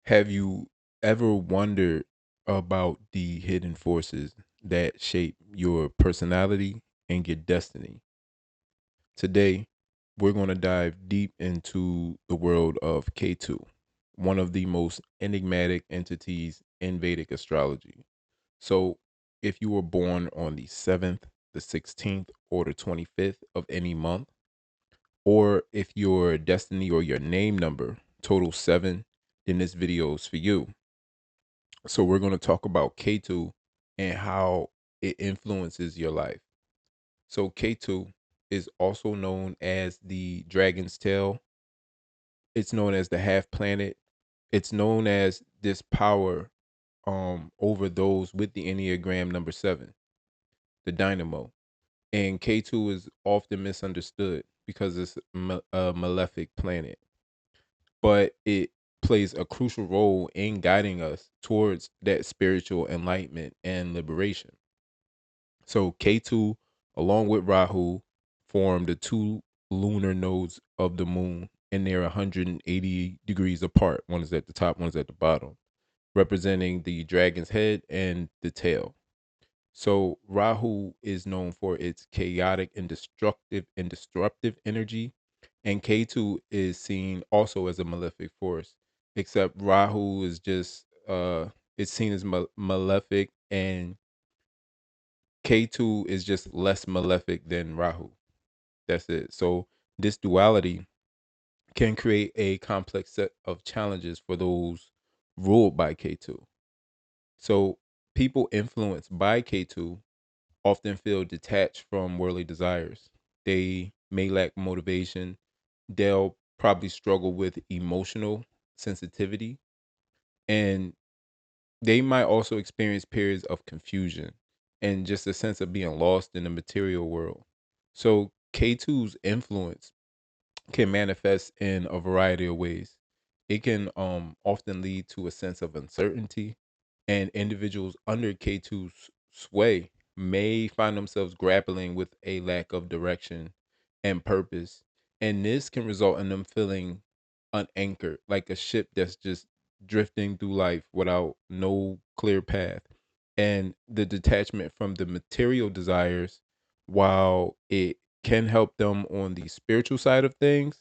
Have you ever wondered about the hidden forces that shape your personality and your destiny? Today, we're going to dive deep into the world of Ketu, one of the most enigmatic entities in Vedic astrology. So, if you were born on the 7th, the 16th, or the 25th of any month, or if your destiny or your name number totals 7, then this video is for you. So we're going to talk about Ketu and how it influences your life. So Ketu is also known as the dragon's tail. It's known as the half planet. It's known as this power over those with the Enneagram number 7, the dynamo. And K2 is often misunderstood because it's a malefic planet, but it plays a crucial role in guiding us towards that spiritual enlightenment and liberation. So Ketu, along with Rahu, form the two lunar nodes of the moon, and they're 180 degrees apart. One is at the top, one is at the bottom, representing the dragon's head and the tail. So Rahu is known for its chaotic and disruptive energy, and Ketu is seen also as a malefic force. Except Rahu is just it's seen as malefic, and K2 is just less malefic than Rahu. That's it. So this duality can create a complex set of challenges for those ruled by K2. So people influenced by K2 often feel detached from worldly desires. They may lack motivation. They'll probably struggle with emotional sensitivity, and they might also experience periods of confusion and just a sense of being lost in the material world. So K2's influence can manifest in a variety of ways. It can often lead to a sense of uncertainty, and individuals under K2's sway may find themselves grappling with a lack of direction and purpose. And this can result in them feeling unanchored, like a ship that's just drifting through life without no clear path. And the detachment from the material desires, while it can help them on the spiritual side of things,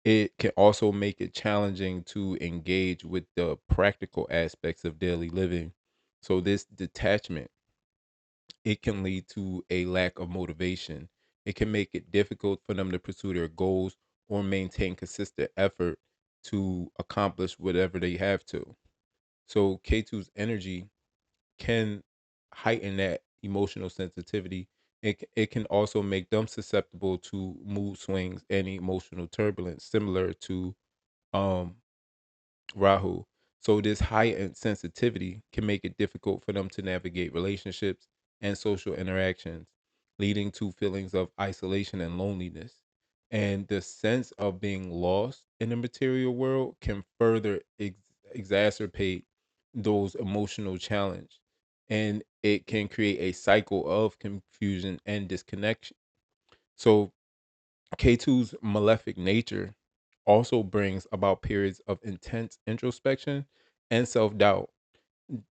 it can also make it challenging to engage with the practical aspects of daily living. So this detachment, it can lead to a lack of motivation. It can make it difficult for them to pursue their goals or maintain consistent effort to accomplish whatever they have to. So K2's energy can heighten that emotional sensitivity. It can also make them susceptible to mood swings and emotional turbulence, similar to um Rahu. So this heightened sensitivity can make it difficult for them to navigate relationships and social interactions, leading to feelings of isolation and loneliness. And the sense of being lost in the material world can further exacerbate those emotional challenge, and it can create a cycle of confusion and disconnection. So K2's malefic nature also brings about periods of intense introspection and self doubt.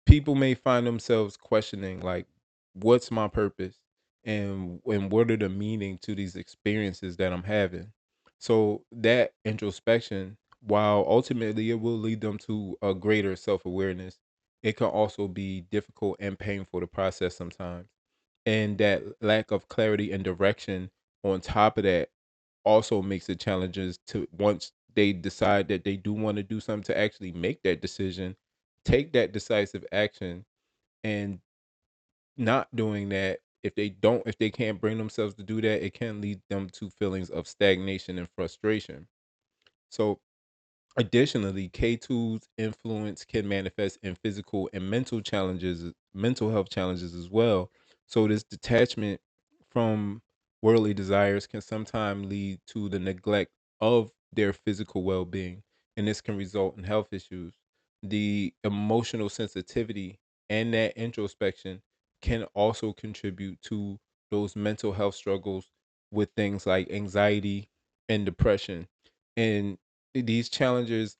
People may find themselves questioning, like, what's my purpose, and what are the meaning to these experiences that I'm having. So that introspection, while ultimately it will lead them to a greater self-awareness, it can also be difficult and painful to process sometimes. And that lack of clarity and direction on top of that also makes it challenges to, once they decide that they do want to do something, to actually make that decision, take that decisive action. And not doing that, if they can't bring themselves to do that, it can lead them to feelings of stagnation and frustration. So additionally, K2's influence can manifest in physical and mental health challenges as well. So this detachment from worldly desires can sometimes lead to the neglect of their physical well-being, and this can result in health issues. The emotional sensitivity and that introspection can also contribute to those mental health struggles with things like anxiety and depression. And these challenges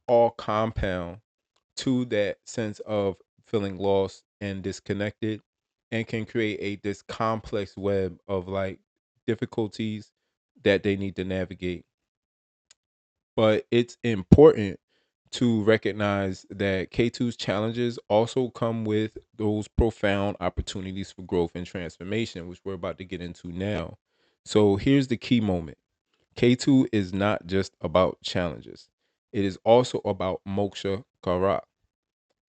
all compound to that sense of feeling lost and disconnected, and can create this complex web of like difficulties that they need to navigate. But it's important to recognize that K2's challenges also come with those profound opportunities for growth and transformation, which we're about to get into now. So here's the key moment. K2 is not just about challenges. It is also about moksha kara,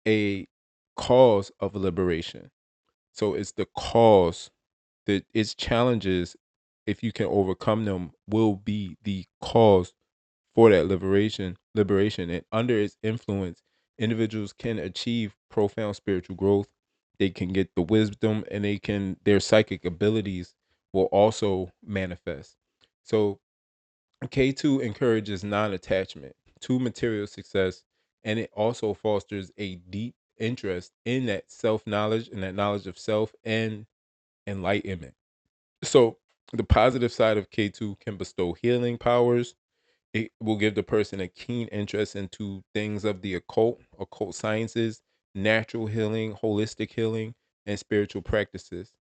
a cause of liberation. So it's the cause that its challenges, if you can overcome them, will be the cause for that liberation. And under its influence, individuals can achieve profound spiritual growth. They can get the wisdom, and their psychic abilities will also manifest. So K2 encourages non-attachment to material success, and it also fosters a deep interest in that self-knowledge and that knowledge of self and enlightenment. So the positive side of K2 can bestow healing powers. It will give the person a keen interest into things of the occult sciences, natural healing, holistic healing, and spiritual practices.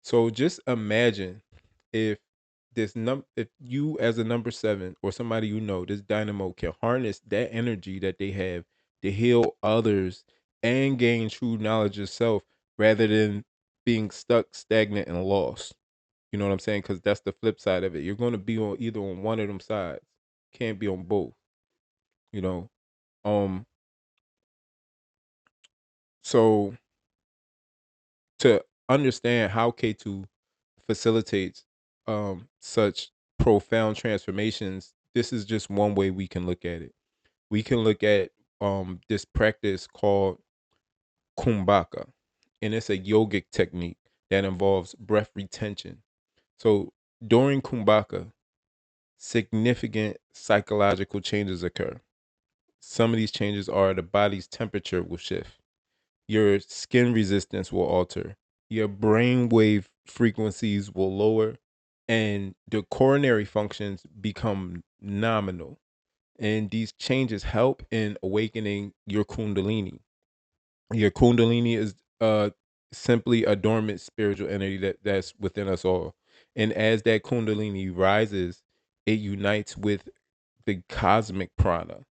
So just imagine if if you as a number 7 or somebody this dynamo can harness that energy that they have to heal others and gain true knowledge of self rather than being stuck, stagnant, and lost. You know what I'm saying? Because that's the flip side of it. You're going to be on either on one of them sides. Can't be on both. You know. Um. So to understand how K2 facilitates such profound transformations, this is just one way we can look at it. We can look at this practice called kumbhaka, and it's a yogic technique that involves breath retention. So during kumbhaka, significant psychological changes occur. Some of these changes are the body's temperature will shift, your skin resistance will alter, your brain wave frequencies will lower, and the coronary functions become nominal. And these changes help in awakening your kundalini. Your kundalini is simply a dormant spiritual energy that's within us all. And as that kundalini rises, it unites with the cosmic prana,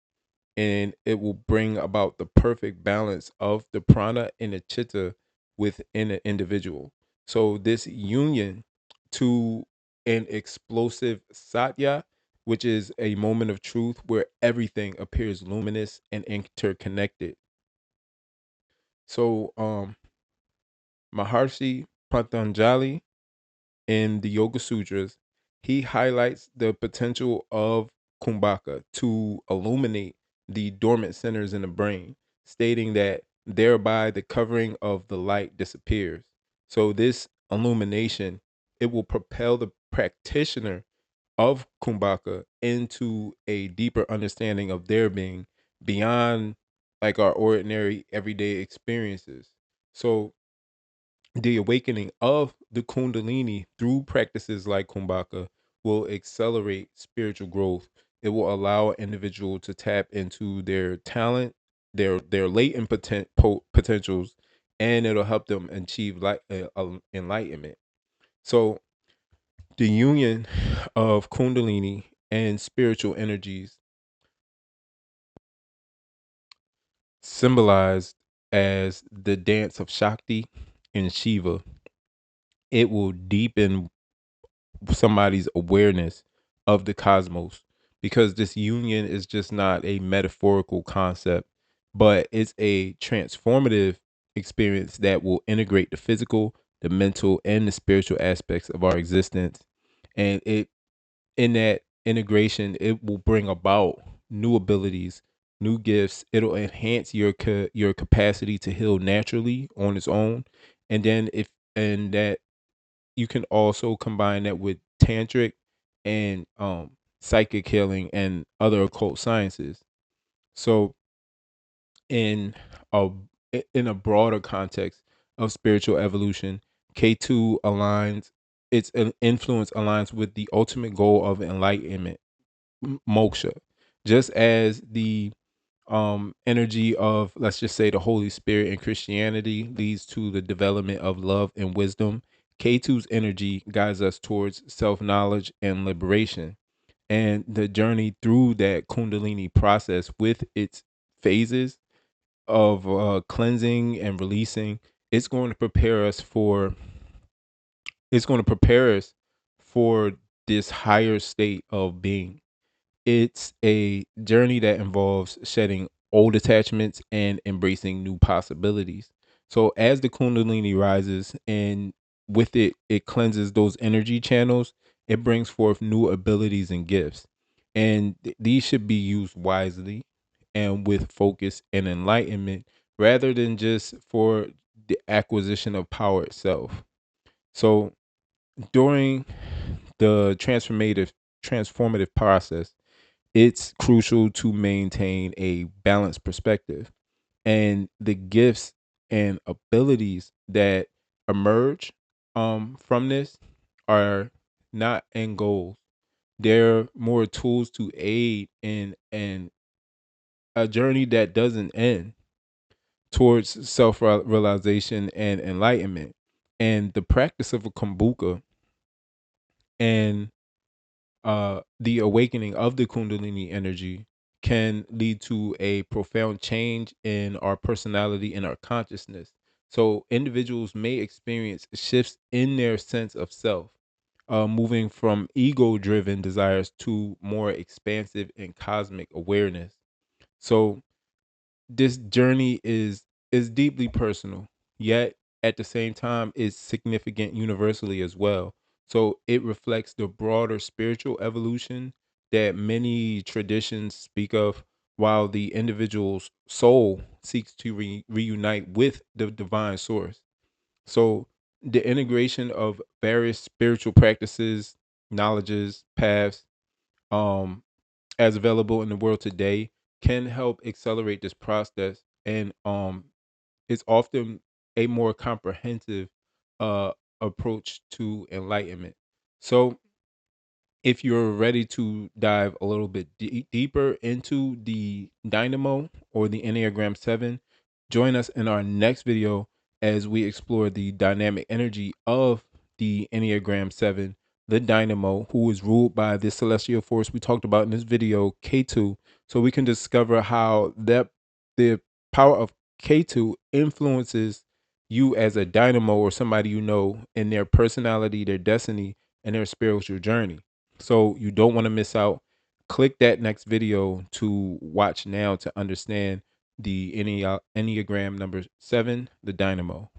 and it will bring about the perfect balance of the prana and the chitta within an individual. So this union to an explosive satya, which is a moment of truth where everything appears luminous and interconnected. So Maharshi Patanjali in the Yoga Sutras, he highlights the potential of kumbhaka to illuminate the dormant centers in the brain, stating that thereby the covering of the light disappears. So this illumination, it will propel the practitioner of kumbhaka into a deeper understanding of their being beyond like our ordinary everyday experiences. So the awakening of the kundalini through practices like kumbhaka will accelerate spiritual growth. It will allow an individual to tap into their talent, their latent potentials, and it'll help them achieve enlightenment. So the union of kundalini and spiritual energies, symbolized as the dance of Shakti and Shiva, it will deepen somebody's awareness of the cosmos, because this union is just not a metaphorical concept, but it's a transformative experience that will integrate the physical, the mental, and the spiritual aspects of our existence. And it in that integration, it will bring about new abilities, new gifts. It'll enhance your capacity to heal naturally on its own. And then if and that you can also combine that with tantric and psychic healing and other occult sciences. So in a in a broader context of spiritual evolution, K2 aligns its influence aligns with the ultimate goal of enlightenment, moksha. Just as the energy of, let's just say, the Holy Spirit in Christianity leads to the development of love and wisdom. Ketu's energy guides us towards self-knowledge and liberation. And the journey through that Kundalini process with its phases of cleansing and releasing, it's going to prepare us for it's going to prepare us for this higher state of being. It's a journey that involves shedding old attachments and embracing new possibilities. So as the Kundalini rises and with it, it cleanses those energy channels, it brings forth new abilities and gifts. And these should be used wisely and with focus and enlightenment rather than just for the acquisition of power itself. So during the transformative process, it's crucial to maintain a balanced perspective. And the gifts and abilities that emerge from this are not end goals. They're more tools to aid in a journey that doesn't end towards self realization and enlightenment. And the practice of a kombuka and the awakening of the Kundalini energy can lead to a profound change in our personality and our consciousness. So, individuals may experience shifts in their sense of self, moving from ego driven desires to more expansive and cosmic awareness. So, this journey is deeply personal, yet at the same time is significant universally as well. So it reflects the broader spiritual evolution that many traditions speak of, while the individual's soul seeks to reunite with the divine source. So the integration of various spiritual practices, knowledges, paths, um, as available in the world today can help accelerate this process, and it's often a more comprehensive uh approach to enlightenment. So if you're ready to dive a little bit deeper into the dynamo or the Enneagram 7, join us in our next video as we explore the dynamic energy of the Enneagram 7, the dynamo, who is ruled by this celestial force we talked about in this video, Ketu, so we can discover how the power of Ketu influences you as a dynamo or somebody you know in their personality, their destiny, and their spiritual journey. So you don't want to miss out. Click that next video to watch now to understand the Enneagram number 7, the dynamo.